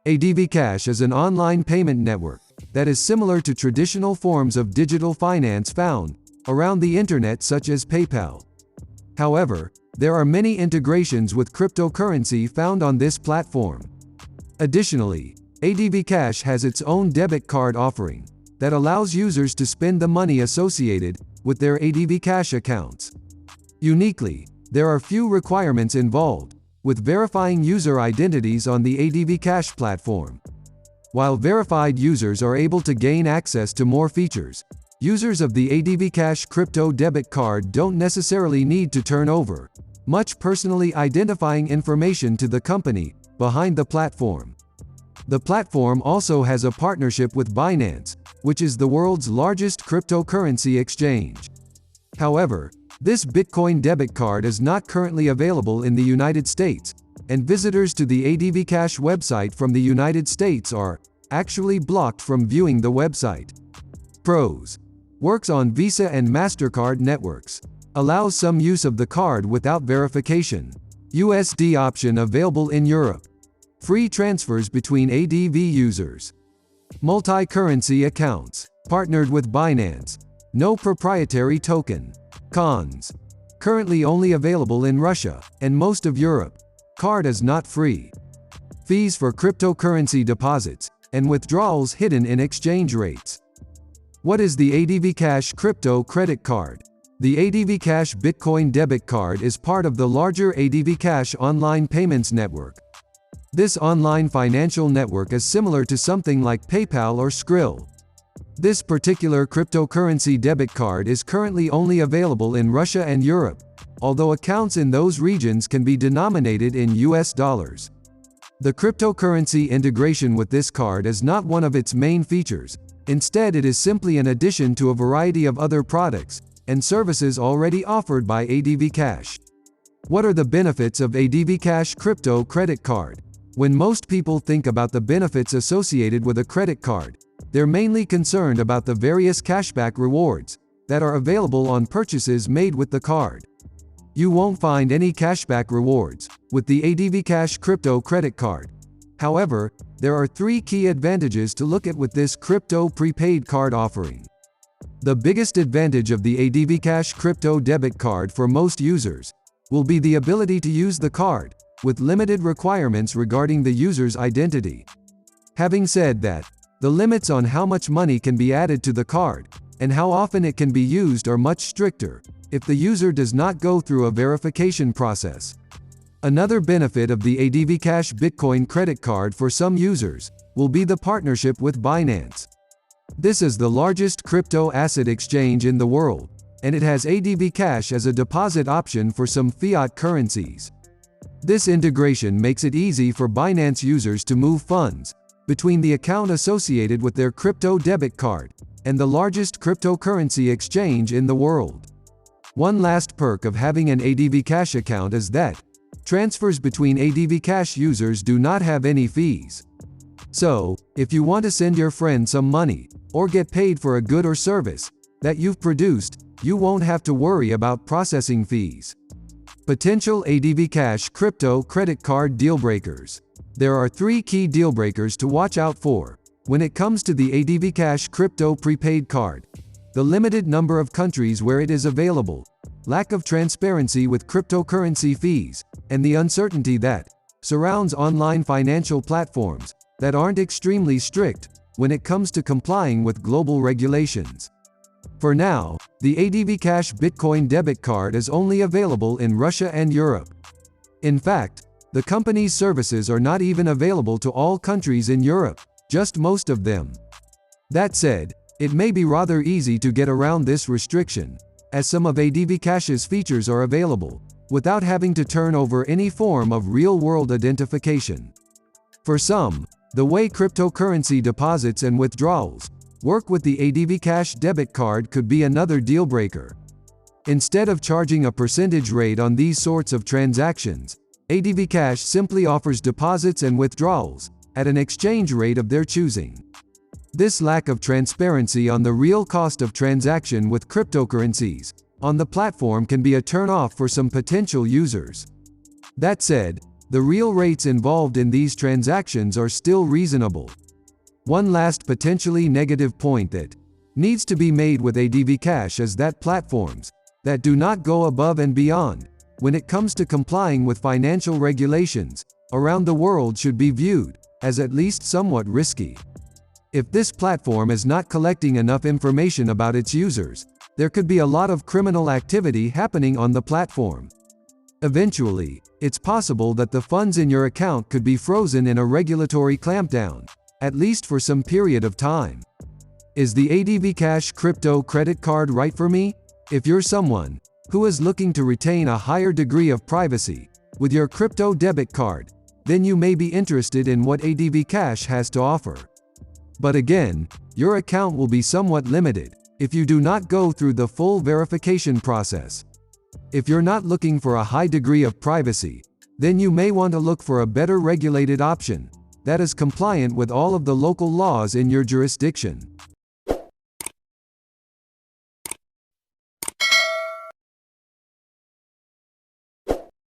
AdvCash is an online payment network that is similar to traditional forms of digital finance found around the internet such as PayPal. However, there are many integrations with cryptocurrency found on this platform. Additionally, AdvCash has its own debit card offering that allows users to spend the money associated with their AdvCash accounts. Uniquely, there are few requirements involved with verifying user identities on the AdvCash platform. While verified users are able to gain access to more features, users of the AdvCash crypto debit card don't necessarily need to turn over much personally identifying information to the company behind the platform. The platform also has a partnership with Binance, which is the world's largest cryptocurrency exchange. However, this Bitcoin debit card is not currently available in the United States, and visitors to the AdvCash website from the United States are actually blocked from viewing the website. Pros: works on Visa and MasterCard networks. Allows some use of the card without verification. USD option available in Europe. Free transfers between ADV users. Multi-currency accounts. Partnered with Binance. No proprietary token. Cons: currently only available in Russia and most of Europe. Card is not free. Fees for cryptocurrency deposits and withdrawals hidden in exchange rates. What is the AdvCash Crypto Credit Card? The AdvCash Bitcoin Debit Card is part of the larger AdvCash online payments network. This online financial network is similar to something like PayPal or Skrill. This particular cryptocurrency debit card is currently only available in Russia and Europe, although accounts in those regions can be denominated in US dollars. The cryptocurrency integration with this card is not one of its main features. Instead, it is simply an addition to a variety of other products and services already offered by AdvCash. What are the benefits of AdvCash Crypto Credit Card? When most people think about the benefits associated with a credit card, they're mainly concerned about the various cashback rewards that are available on purchases made with the card. You won't find any cashback rewards with the AdvCash Crypto Credit Card. However, there are three key advantages to look at with this crypto prepaid card offering. The biggest advantage of the AdvCash Crypto Debit Card for most users will be the ability to use the card with limited requirements regarding the user's identity. Having said that, the limits on how much money can be added to the card and how often it can be used are much stricter if the user does not go through a verification process. Another benefit of the AdvCash Bitcoin credit card for some users will be the partnership with Binance. This is the largest crypto asset exchange in the world, and it has AdvCash as a deposit option for some fiat currencies. This integration makes it easy for Binance users to move funds between the account associated with their crypto debit card and the largest cryptocurrency exchange in the world. One last perk of having an AdvCash account is that transfers between AdvCash users do not have any fees. So, if you want to send your friend some money or get paid for a good or service that you've produced, you won't have to worry about processing fees. Potential AdvCash Crypto Credit Card Dealbreakers. There are three key dealbreakers to watch out for when it comes to the AdvCash Crypto Prepaid Card: the limited number of countries where it is available, lack of transparency with cryptocurrency fees, and the uncertainty that surrounds online financial platforms that aren't extremely strict when it comes to complying with global regulations. For now, the AdvCash Bitcoin debit card is only available in Russia and Europe. In fact, the company's services are not even available to all countries in Europe, just most of them. That said, it may be rather easy to get around this restriction, as some of AdvCash's features are available without having to turn over any form of real-world identification. For some, the way cryptocurrency deposits and withdrawals work with the AdvCash debit card could be another deal-breaker. Instead of charging a percentage rate on these sorts of transactions, AdvCash simply offers deposits and withdrawals at an exchange rate of their choosing. This lack of transparency on the real cost of transaction with cryptocurrencies on the platform can be a turn-off for some potential users. That said, the real rates involved in these transactions are still reasonable. One last potentially negative point that needs to be made with AdvCash is that platforms that do not go above and beyond when it comes to complying with financial regulations around the world should be viewed as at least somewhat risky. If this platform is not collecting enough information about its users, there could be a lot of criminal activity happening on the platform. Eventually, it's possible that the funds in your account could be frozen in a regulatory clampdown, at least for some period of time. Is the AdvCash crypto credit card right for me? If you're someone who is looking to retain a higher degree of privacy with your crypto debit card, then you may be interested in what AdvCash has to offer. But again, your account will be somewhat limited if you do not go through the full verification process. If you're not looking for a high degree of privacy, then you may want to look for a better regulated option that is compliant with all of the local laws in your jurisdiction.